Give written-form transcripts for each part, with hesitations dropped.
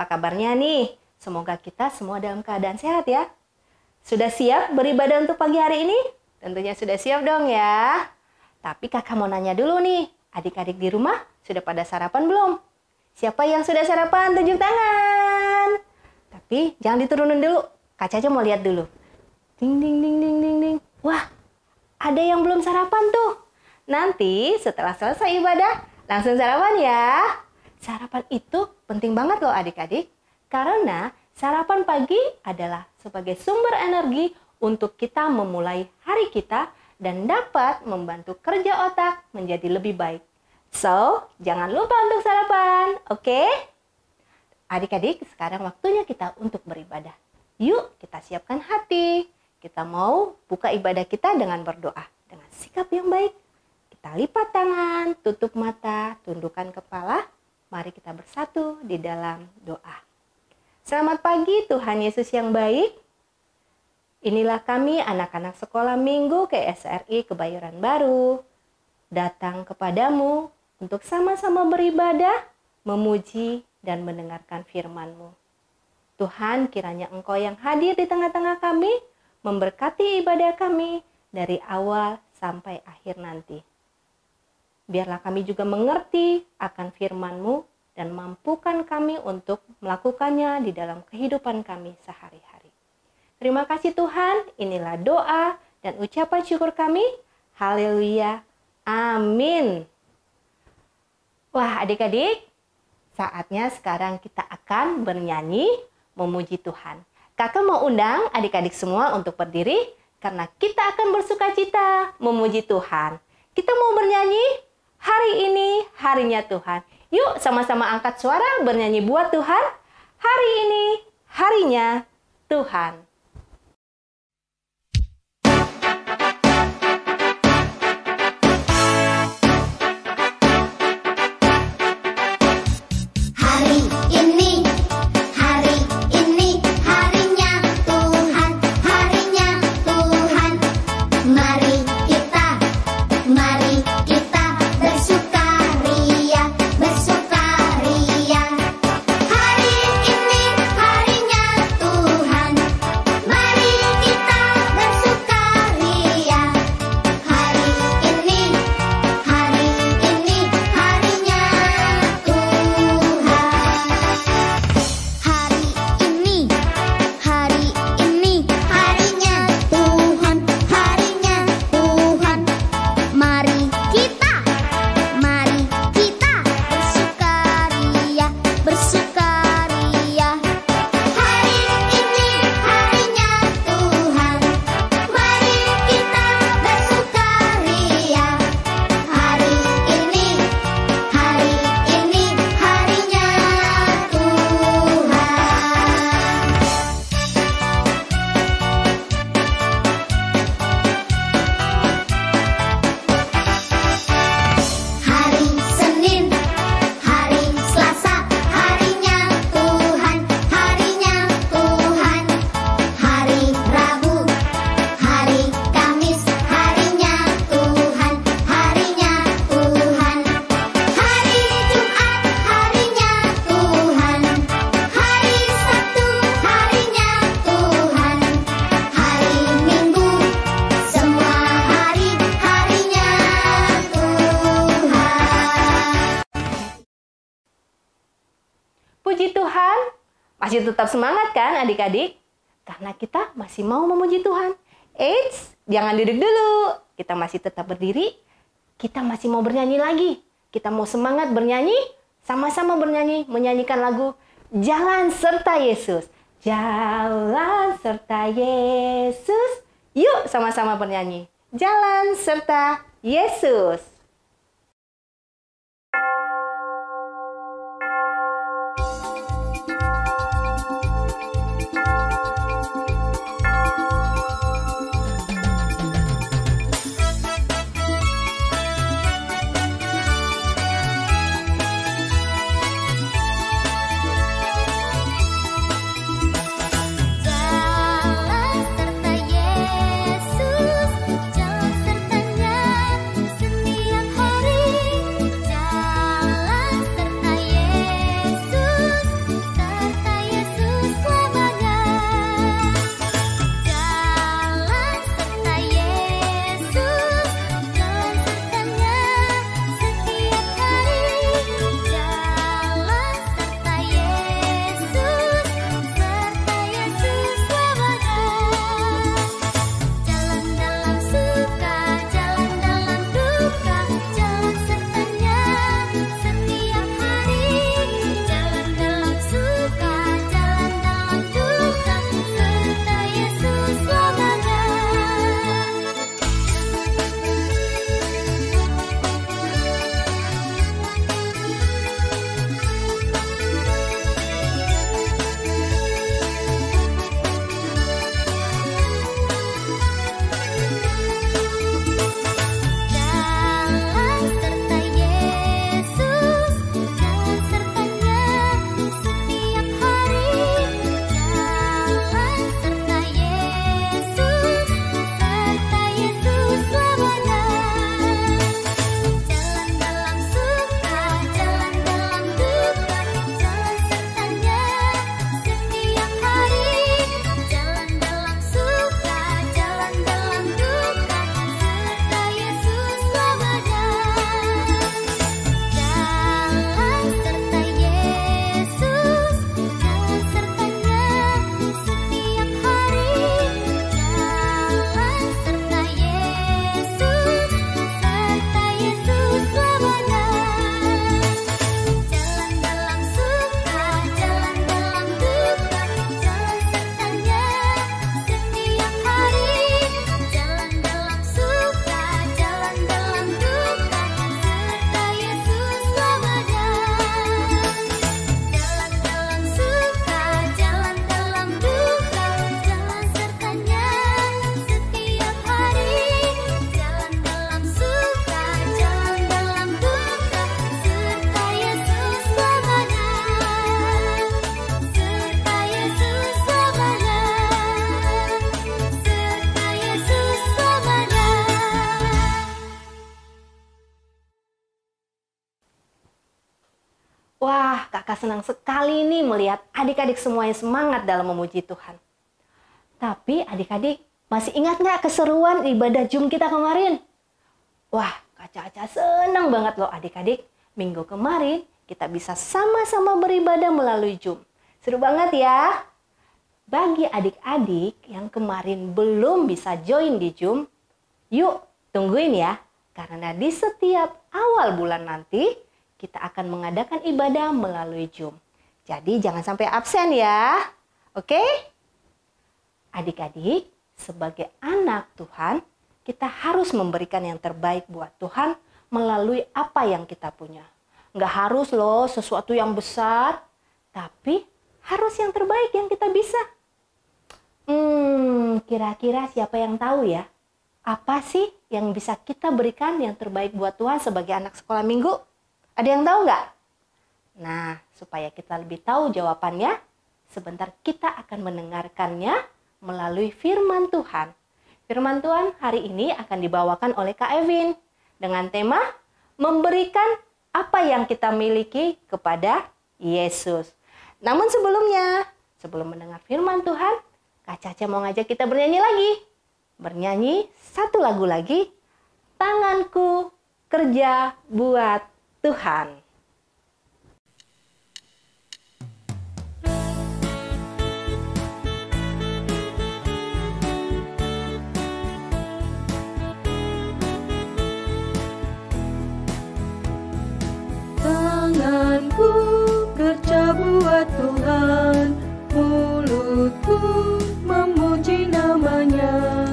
kabarnya nih? Semoga kita semua dalam keadaan sehat ya. Sudah siap beribadah untuk pagi hari ini? Tentunya sudah siap dong ya. Tapi kakak mau nanya dulu nih, adik-adik di rumah sudah pada sarapan belum? Siapa yang sudah sarapan? Tunjuk tangan. Tapi jangan diturunin dulu, Kak Caca mau lihat dulu. Ding ding ding ding ding ding. Wah, ada yang belum sarapan tuh. Nanti setelah selesai ibadah, langsung sarapan ya. Sarapan itu penting banget loh adik-adik, karena sarapan pagi adalah sebagai sumber energi untuk kita memulai hari kita dan dapat membantu kerja otak menjadi lebih baik. So, jangan lupa untuk sarapan, oke? Adik-adik, sekarang waktunya kita untuk beribadah. Yuk, kita siapkan hati. Kita mau buka ibadah kita dengan berdoa, dengan sikap yang baik. Kita lipat tangan, tutup mata, tundukkan kepala. Mari kita bersatu di dalam doa. Selamat pagi Tuhan Yesus yang baik. Inilah kami anak-anak sekolah minggu KSRI Kebayoran Baru. Datang kepadamu untuk sama-sama beribadah, memuji, dan mendengarkan firman-Mu. Tuhan, kiranya Engkau yang hadir di tengah-tengah kami, memberkati ibadah kami dari awal sampai akhir nanti. Biarlah kami juga mengerti akan firman-Mu dan mampukan kami untuk melakukannya di dalam kehidupan kami sehari-hari. Terima kasih Tuhan, inilah doa dan ucapan syukur kami. Haleluya, amin. Wah adik-adik, saatnya sekarang kita akan bernyanyi memuji Tuhan. Kakak mau undang adik-adik semua untuk berdiri karena kita akan bersukacita memuji Tuhan. Kita mau bernyanyi. Hari ini harinya Tuhan. Yuk sama-sama angkat suara bernyanyi buat Tuhan. Hari ini harinya Tuhan. Puji Tuhan, masih tetap semangat kan adik-adik? Karena kita masih mau memuji Tuhan. Eits, jangan duduk dulu. Kita masih tetap berdiri, kita masih mau bernyanyi lagi. Kita mau semangat bernyanyi, sama-sama bernyanyi, menyanyikan lagu Jalan Serta Yesus. Jalan serta Yesus. Yuk sama-sama bernyanyi. Jalan serta Yesus. Jalan serta Yesus, jalan sertanya setia. Kakak senang sekali nih melihat adik-adik semuanya semangat dalam memuji Tuhan. Tapi adik-adik masih ingat nggak keseruan ibadah Zoom kita kemarin? Wah, Kak Caca senang banget loh adik-adik. Minggu kemarin kita bisa sama-sama beribadah melalui Zoom. Seru banget ya. Bagi adik-adik yang kemarin belum bisa join di Zoom, yuk tungguin ya. Karena di setiap awal bulan nanti, kita akan mengadakan ibadah melalui Zoom. Jadi jangan sampai absen ya. Oke? Adik-adik, sebagai anak Tuhan, kita harus memberikan yang terbaik buat Tuhan melalui apa yang kita punya. Nggak harus loh sesuatu yang besar, tapi harus yang terbaik yang kita bisa. Kira-kira siapa yang tahu ya? Apa sih yang bisa kita berikan yang terbaik buat Tuhan sebagai anak sekolah minggu? Ada yang tahu nggak? Nah, supaya kita lebih tahu jawabannya, sebentar kita akan mendengarkannya melalui firman Tuhan. Firman Tuhan hari ini akan dibawakan oleh Kak Evin dengan tema memberikan apa yang kita miliki kepada Yesus. Namun sebelumnya, sebelum mendengar firman Tuhan, Kak Caca mau ngajak kita bernyanyi lagi. Bernyanyi satu lagu lagi, Tanganku Kerja Buat Tuhan. Tanganku kerja buat Tuhan, mulutku memuji namanya,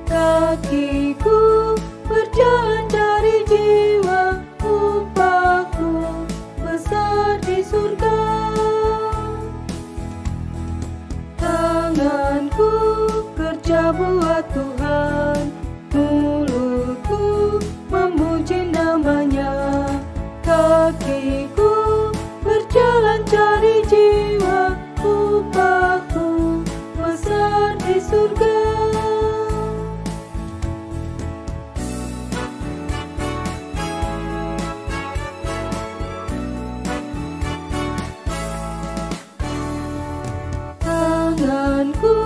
kakiku berjalan cari jiwa, upahku besar di surga. Tanganku kerja buat Tuhan, mulutku memuji namanya, kakiku berjalan cari jiwa, upahku besar di surga. Tanganku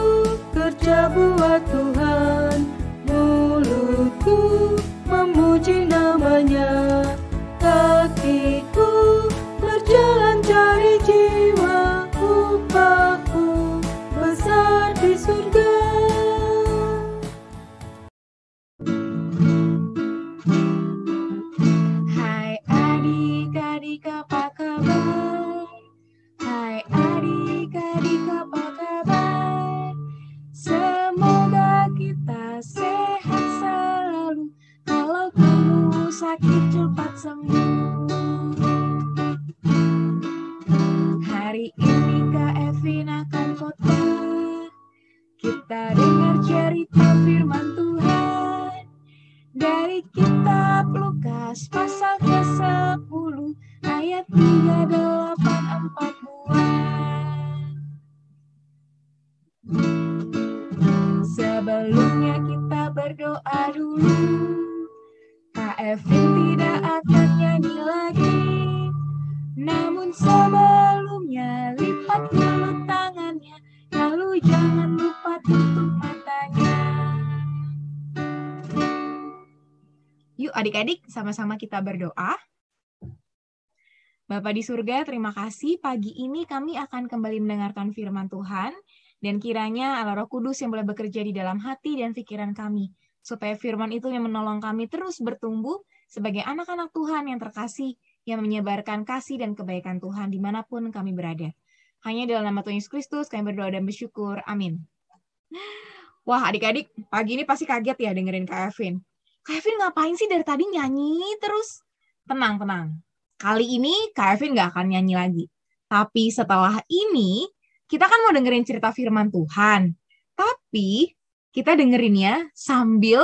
kerja buat Tuhan, mulutku memuji namanya, kakiku berjalan cari jiwa, upahku besar di surga. Hai adik-adik apa kabar? Hai adik-adik apa kabar? Semoga kita sehat selalu, kalau kamu sakit cepat sembuh. Hari ini Kak Evin akan khotbah. Kita dengar cerita firman Tuhan dari kitab Lukas pasal ke-10 ayat 384. Sebelumnya kita berdoa dulu. Kak Evin tidak akan nyanyi lagi, namun sebelumnya lipat dulu tangannya, lalu jangan lupa tutup matanya. Yuk adik-adik, sama-sama kita berdoa. Bapa di surga, terima kasih pagi ini kami akan kembali mendengarkan firman Tuhan, dan kiranya Allah Roh Kudus yang boleh bekerja di dalam hati dan pikiran kami, supaya firman itu yang menolong kami terus bertumbuh sebagai anak-anak Tuhan yang terkasih, yang menyebarkan kasih dan kebaikan Tuhan dimanapun kami berada. Hanya dalam nama Tuhan Yesus Kristus kami berdoa dan bersyukur. Amin. Wah adik-adik, pagi ini pasti kaget ya dengerin Kak Evin. Kak Evin ngapain sih dari tadi nyanyi terus? Tenang, tenang. Kali ini Kak Evin nggak akan nyanyi lagi. Tapi setelah ini, kita kan mau dengerin cerita firman Tuhan. Tapi kita dengerinnya sambil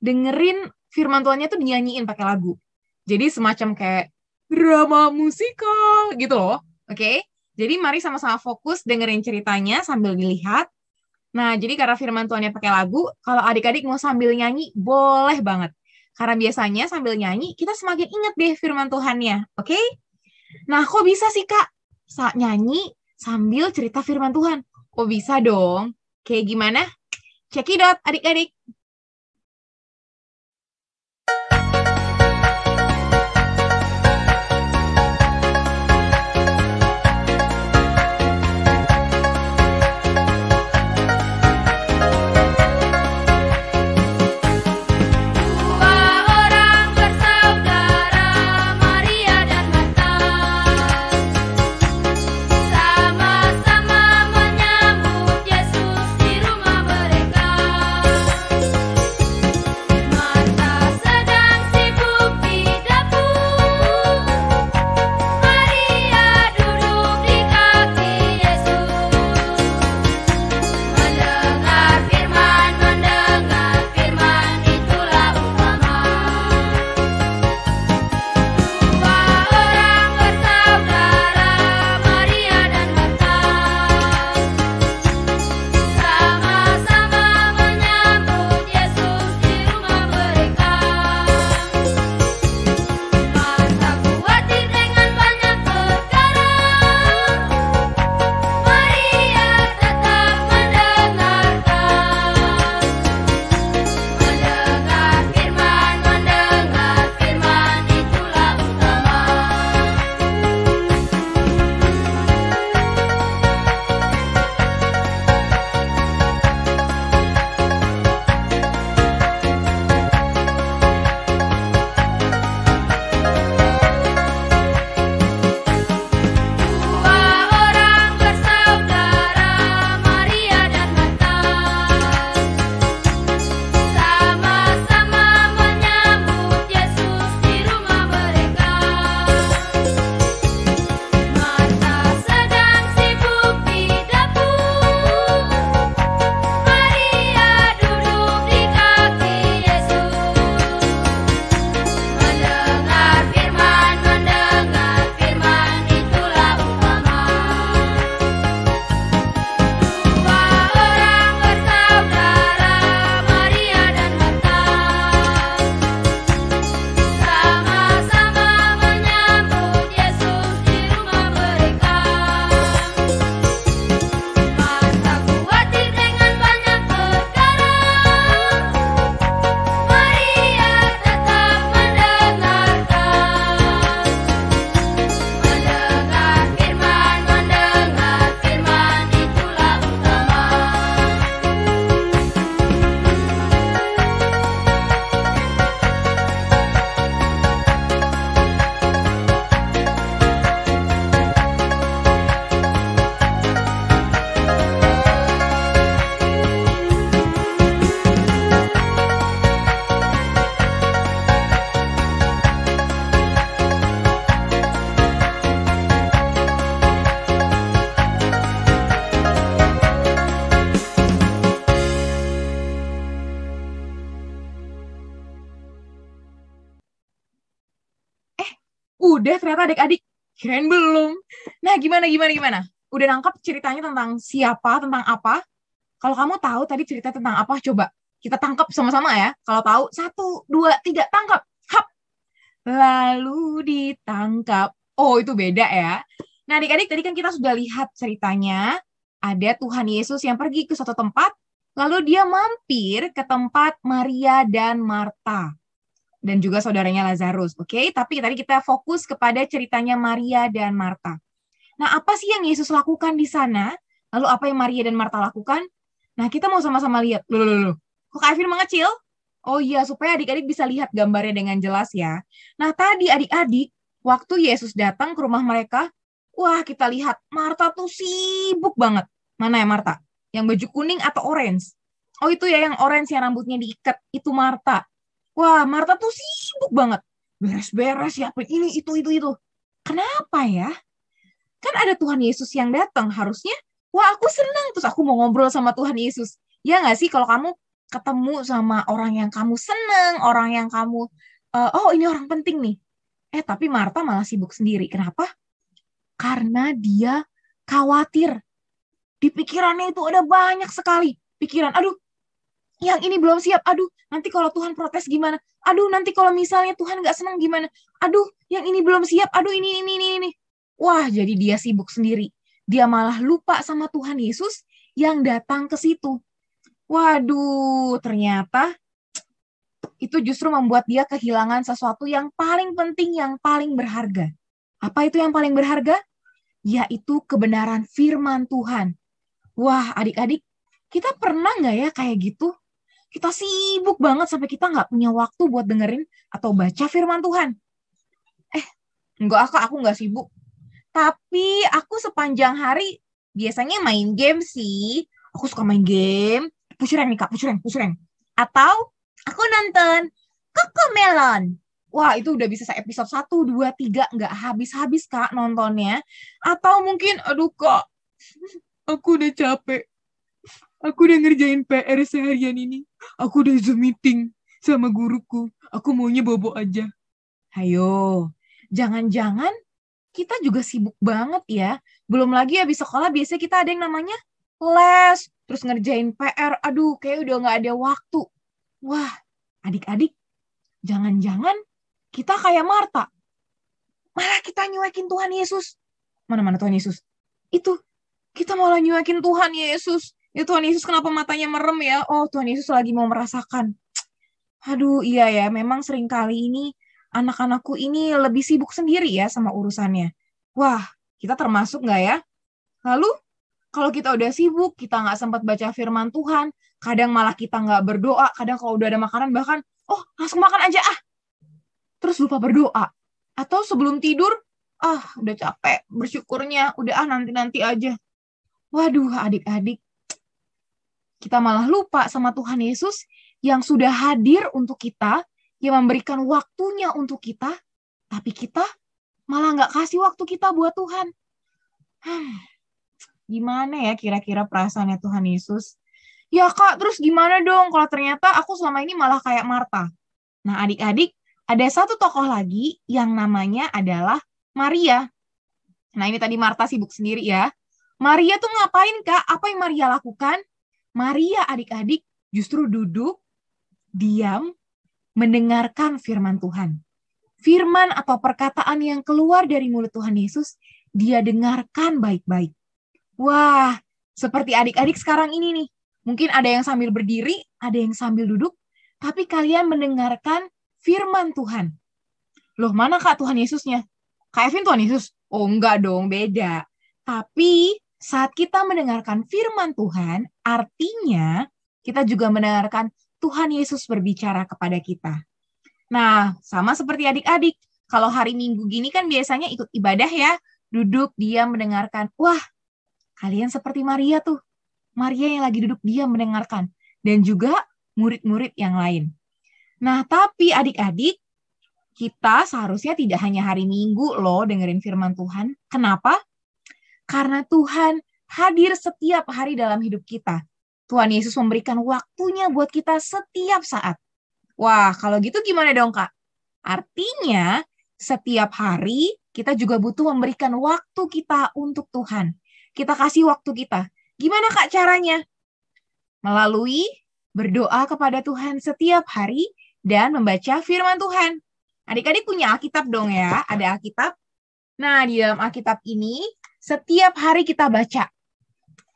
dengerin firman Tuhannya tuh dinyanyiin pakai lagu. Jadi semacam kayak drama musikal gitu loh. Oke? Jadi mari sama-sama fokus dengerin ceritanya sambil dilihat. Nah, jadi karena firman Tuhannya pakai lagu, kalau adik-adik mau sambil nyanyi, boleh banget. Karena biasanya sambil nyanyi, kita semakin ingat deh firman Tuhannya. Oke? Nah, kok bisa sih, Kak? Nyanyi sambil cerita firman Tuhan. Kok bisa dong? Kayak gimana? Cekidot, adik-adik. Udah ternyata adik-adik. Kirain belum. Nah, gimana? Udah nangkep ceritanya tentang siapa, tentang apa? Kalau kamu tahu tadi cerita tentang apa, coba kita tangkap sama-sama ya. Kalau tahu, 1, 2, 3, tangkap. Hap. Lalu ditangkap. Oh, itu beda ya. Nah, adik-adik, tadi kan kita sudah lihat ceritanya. Ada Tuhan Yesus yang pergi ke suatu tempat, lalu dia mampir ke tempat Maria dan Marta. Dan juga saudaranya Lazarus, oke? Tapi tadi kita fokus kepada ceritanya Maria dan Marta. Nah, apa sih yang Yesus lakukan di sana? Lalu apa yang Maria dan Marta lakukan? Nah, kita mau sama-sama lihat. Loh. Kok Kak Afir mengecil? Oh iya, supaya adik-adik bisa lihat gambarnya dengan jelas ya. Nah, tadi adik-adik, waktu Yesus datang ke rumah mereka, wah, kita lihat Marta tuh sibuk banget. Mana ya Marta? Yang baju kuning atau orange? Oh, itu ya yang orange yang rambutnya diikat. Itu Marta. Wah, Marta tuh sibuk banget. Beres-beres, siapin ini, itu. Kenapa ya? Kan ada Tuhan Yesus yang datang. Harusnya, wah aku senang. Terus aku mau ngobrol sama Tuhan Yesus. Ya nggak sih kalau kamu ketemu sama orang yang kamu senang, orang yang kamu, oh ini orang penting nih. Tapi Marta malah sibuk sendiri. Kenapa? Karena dia khawatir. Di pikirannya itu ada banyak sekali pikiran. Aduh, yang ini belum siap. Aduh, nanti kalau Tuhan protes gimana? Aduh, nanti kalau misalnya Tuhan nggak senang gimana? Aduh, yang ini belum siap. Aduh, ini. Wah, jadi dia sibuk sendiri. Dia malah lupa sama Tuhan Yesus yang datang ke situ. Waduh, ternyata itu justru membuat dia kehilangan sesuatu yang paling penting, yang paling berharga. Apa itu yang paling berharga? Yaitu kebenaran firman Tuhan. Wah, adik-adik, kita pernah nggak ya kayak gitu? Kita sibuk banget sampai kita nggak punya waktu buat dengerin atau baca firman Tuhan. Enggak, aku nggak sibuk. Tapi aku sepanjang hari biasanya main game sih. Aku suka main game. Pushrank nih Kak, pushrank. Atau aku nonton Cocomelon. Wah, itu udah bisa episode 1, 2, 3. Nggak habis-habis Kak nontonnya. Atau mungkin, aduh Kak, aku udah capek. Aku udah ngerjain PR seharian ini. Aku udah Zoom meeting sama guruku. Aku maunya bobo aja. Ayo, jangan-jangan kita juga sibuk banget ya. Belum lagi habis sekolah biasanya kita ada yang namanya les, terus ngerjain PR. Aduh, kayak udah nggak ada waktu. Wah, adik-adik, jangan-jangan kita kayak Marta. Malah kita nyuekin Tuhan Yesus. Mana-mana Tuhan Yesus? Itu, kita malah nyuekin Tuhan Yesus. Ya Tuhan Yesus kenapa matanya merem ya? Oh, Tuhan Yesus lagi mau merasakan. Aduh, iya ya, memang seringkali ini anak-anakku ini lebih sibuk sendiri ya sama urusannya. Wah, kita termasuk nggak ya? Lalu, kalau kita udah sibuk, kita nggak sempat baca firman Tuhan, kadang malah kita nggak berdoa, kadang kalau udah ada makanan bahkan, oh langsung makan aja terus lupa berdoa. Atau sebelum tidur, udah capek bersyukurnya, udah nanti-nanti aja. Waduh, adik-adik, kita malah lupa sama Tuhan Yesus yang sudah hadir untuk kita, yang memberikan waktunya untuk kita, tapi kita malah nggak kasih waktu kita buat Tuhan. Gimana ya kira-kira perasaannya Tuhan Yesus? Ya Kak, terus gimana dong kalau ternyata aku selama ini malah kayak Marta? Nah adik-adik, ada satu tokoh lagi yang namanya adalah Maria. Nah ini tadi Marta sibuk sendiri ya. Maria tuh ngapain Kak? Apa yang Maria lakukan? Maria adik-adik justru duduk, diam, mendengarkan firman Tuhan. Firman atau perkataan yang keluar dari mulut Tuhan Yesus, dia dengarkan baik-baik. Wah, seperti adik-adik sekarang ini nih. Mungkin ada yang sambil berdiri, ada yang sambil duduk, tapi kalian mendengarkan firman Tuhan. Loh, mana Kak Tuhan Yesusnya? Kak Evin Tuhan Yesus? Oh, enggak dong, beda. Tapi saat kita mendengarkan firman Tuhan, artinya kita juga mendengarkan Tuhan Yesus berbicara kepada kita. Nah, sama seperti adik-adik. Kalau hari Minggu gini kan biasanya ikut ibadah ya. Duduk, diam, mendengarkan. Wah, kalian seperti Maria tuh. Maria yang lagi duduk diam mendengarkan. Dan juga murid-murid yang lain. Nah, tapi adik-adik, kita seharusnya tidak hanya hari Minggu loh dengerin firman Tuhan. Kenapa? Karena Tuhan hadir setiap hari dalam hidup kita. Tuhan Yesus memberikan waktunya buat kita setiap saat. Wah, kalau gitu gimana dong, Kak? Artinya, setiap hari kita juga butuh memberikan waktu kita untuk Tuhan. Kita kasih waktu kita. Gimana, Kak, caranya? Melalui berdoa kepada Tuhan setiap hari dan membaca firman Tuhan. Adik-adik punya Alkitab dong ya, ada Alkitab. Nah, di dalam Alkitab ini, setiap hari kita baca.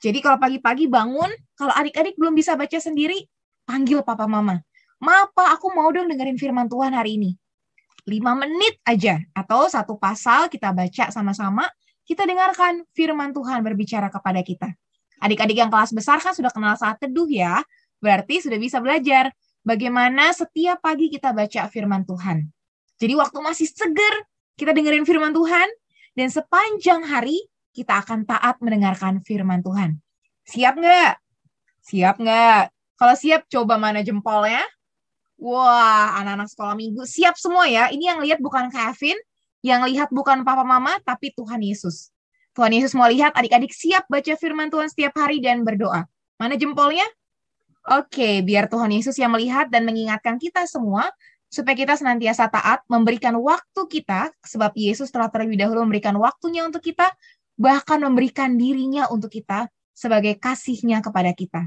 Jadi kalau pagi-pagi bangun, kalau adik-adik belum bisa baca sendiri, panggil papa mama. Mapa, aku mau dong dengerin firman Tuhan hari ini. 5 menit aja, atau satu pasal kita baca sama-sama, kita dengarkan firman Tuhan berbicara kepada kita. Adik-adik yang kelas besar kan sudah kenal saat teduh ya, berarti sudah bisa belajar bagaimana setiap pagi kita baca firman Tuhan. Jadi waktu masih seger, kita dengerin firman Tuhan, dan sepanjang hari kita akan taat mendengarkan firman Tuhan. Siap nggak? Siap nggak? Kalau siap, coba mana jempolnya? Wah, anak-anak sekolah minggu siap semua ya. Ini yang lihat bukan Kevin, yang lihat bukan papa mama, tapi Tuhan Yesus. Tuhan Yesus mau lihat adik-adik siap baca firman Tuhan setiap hari dan berdoa. Mana jempolnya? Oke, biar Tuhan Yesus yang melihat dan mengingatkan kita semua, supaya kita senantiasa taat, memberikan waktu kita, sebab Yesus telah terlebih dahulu memberikan waktunya untuk kita, bahkan memberikan dirinya untuk kita, sebagai kasihnya kepada kita.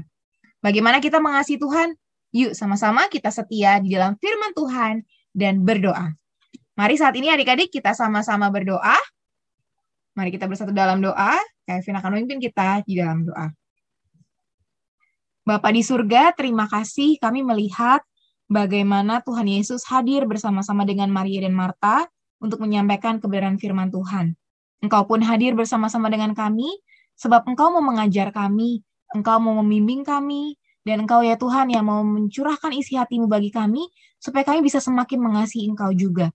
Bagaimana kita mengasihi Tuhan? Yuk sama-sama kita setia di dalam firman Tuhan dan berdoa. Mari saat ini adik-adik kita sama-sama berdoa. Mari kita bersatu dalam doa. Kevin akan memimpin kita di dalam doa. Bapa di surga, terima kasih kami melihat bagaimana Tuhan Yesus hadir bersama-sama dengan Maria dan Marta untuk menyampaikan kebenaran firman Tuhan. Engkau pun hadir bersama-sama dengan kami, sebab Engkau mau mengajar kami, Engkau mau membimbing kami, dan Engkau ya Tuhan yang mau mencurahkan isi hati-Mu bagi kami, supaya kami bisa semakin mengasihi Engkau juga.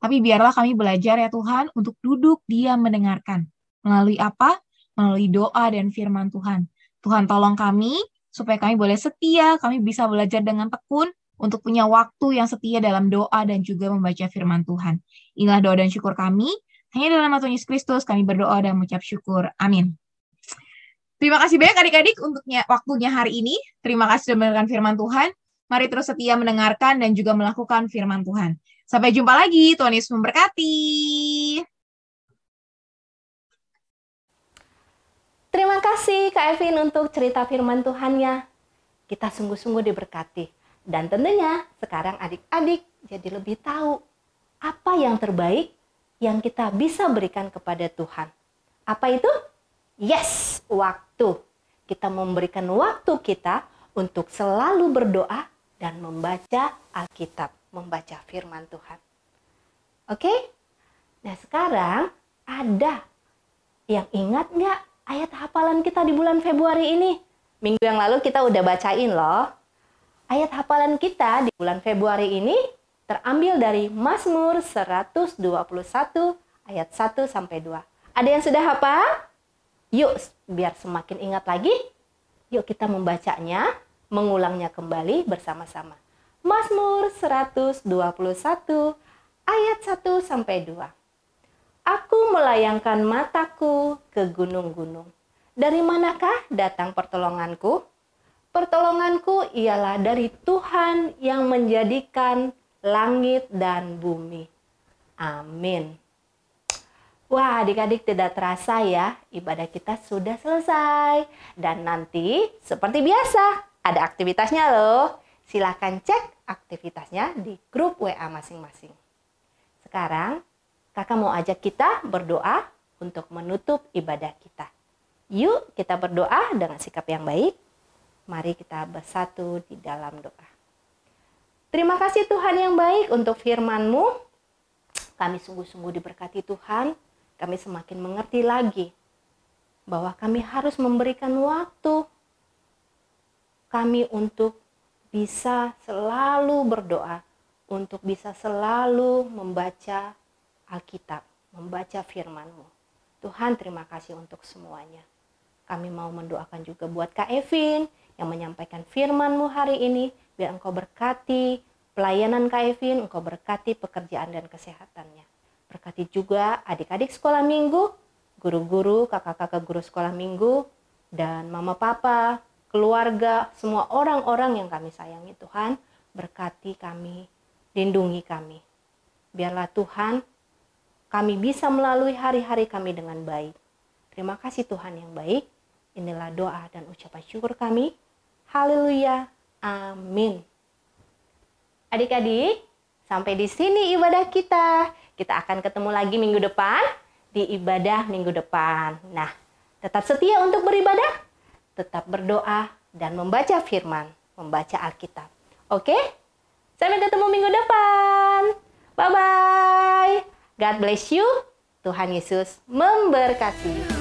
Tapi biarlah kami belajar ya Tuhan untuk duduk diam mendengarkan. Melalui apa? Melalui doa dan firman Tuhan. Tuhan tolong kami, supaya kami boleh setia, kami bisa belajar dengan tekun, untuk punya waktu yang setia dalam doa dan juga membaca firman Tuhan. Inilah doa dan syukur kami. Hanya dalam nama Tuhan Yesus Kristus kami berdoa dan mengucap syukur. Amin. Terima kasih banyak adik-adik untuk waktunya hari ini. Terima kasih sudah mendengarkan firman Tuhan. Mari terus setia mendengarkan dan juga melakukan firman Tuhan. Sampai jumpa lagi. Tuhan Yesus memberkati. Terima kasih Kak Evin untuk cerita firman Tuhannya. Kita sungguh-sungguh diberkati. Dan tentunya sekarang adik-adik jadi lebih tahu apa yang terbaik yang kita bisa berikan kepada Tuhan. Apa itu? Yes, waktu. Kita memberikan waktu kita untuk selalu berdoa dan membaca Alkitab, membaca firman Tuhan. Oke? Nah sekarang ada yang ingat nggak ayat hafalan kita di bulan Februari ini? Minggu yang lalu kita udah bacain loh. Ayat hafalan kita di bulan Februari ini terambil dari Mazmur 121 ayat 1-2. Ada yang sudah hafal? Yuk, biar semakin ingat lagi, yuk kita membacanya, mengulangnya kembali bersama-sama. Mazmur 121 ayat 1-2. Aku melayangkan mataku ke gunung-gunung. Dari manakah datang pertolonganku? Pertolonganku ialah dari Tuhan yang menjadikan langit dan bumi. Amin. Wah, adik-adik tidak terasa ya, ibadah kita sudah selesai. Dan nanti seperti biasa, ada aktivitasnya loh. Silahkan cek aktivitasnya di grup WA masing-masing. Sekarang, kakak mau ajak kita berdoa untuk menutup ibadah kita. Yuk kita berdoa dengan sikap yang baik. Mari kita bersatu di dalam doa. Terima kasih Tuhan yang baik untuk firman-Mu. Kami sungguh-sungguh diberkati Tuhan. Kami semakin mengerti lagi bahwa kami harus memberikan waktu kami untuk bisa selalu berdoa, untuk bisa selalu membaca Alkitab, membaca firman-Mu. Tuhan terima kasih untuk semuanya. Kami mau mendoakan juga buat Kak Evin yang menyampaikan firman-Mu hari ini. Biar Engkau berkati pelayanan Kak Evin, Engkau berkati pekerjaan dan kesehatannya. Berkati juga adik-adik sekolah minggu, guru-guru, kakak-kakak guru sekolah minggu, dan mama papa, keluarga, semua orang-orang yang kami sayangi Tuhan. Berkati kami, lindungi kami. Biarlah Tuhan, kami bisa melalui hari-hari kami dengan baik. Terima kasih Tuhan yang baik. Inilah doa dan ucapan syukur kami. Haleluya. Amin. Adik-adik, sampai di sini ibadah kita. Kita akan ketemu lagi minggu depan di ibadah minggu depan. Nah, tetap setia untuk beribadah, tetap berdoa dan membaca firman, membaca Alkitab. Oke? Sampai ketemu minggu depan. Bye-bye. God bless you. Tuhan Yesus memberkati.